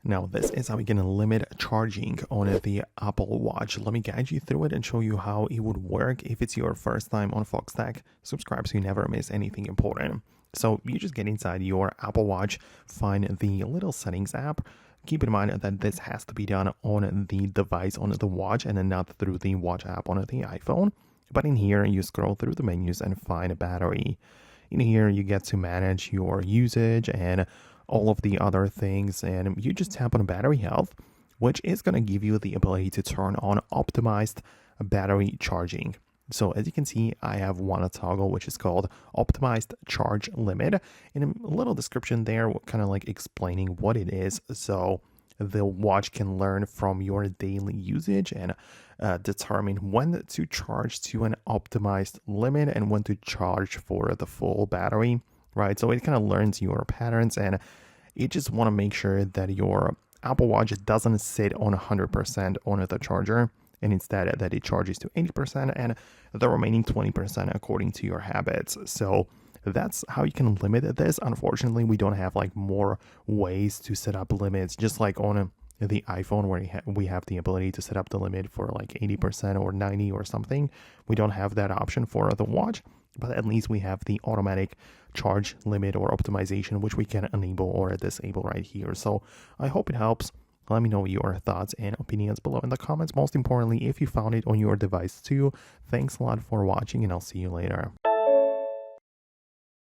Now, this is how we can limit charging on the Apple Watch. Let me guide you through it and show you how it would work. If it's your first time on Foxtecc, subscribe so you never miss anything important. So you just get inside your Apple Watch, find the little settings app. Keep in mind that this has to be done on the device, on the watch, and not through the watch app on the iPhone. But in here, you scroll through the menus and find a battery. In here, you get to manage your usage and all of the other things, and you just tap on battery health, which is going to give you the ability to turn on optimized battery charging. So as you can see, I have one toggle which is called optimized charge limit, and a little description there kind of like explaining what it is, so the watch can learn from your daily usage and determine when to charge to an optimized limit and when to charge for the full battery, right? So it kind of learns your patterns, and you just want to make sure that your Apple Watch doesn't sit on 100% on the charger, and instead that it charges to 80% and the remaining 20% according to your habits. So that's how you can limit this. Unfortunately, we don't have like more ways to set up limits, just like on the iPhone where we have the ability to set up the limit for like 80% or 90 or something. We don't have that option for the watch, but at least we have the automatic charge limit or optimization, which we can enable or disable right here. So I hope it helps. Let me know your thoughts and opinions below in the comments. Most importantly, if you found it on your device too. Thanks a lot for watching, and I'll see you later.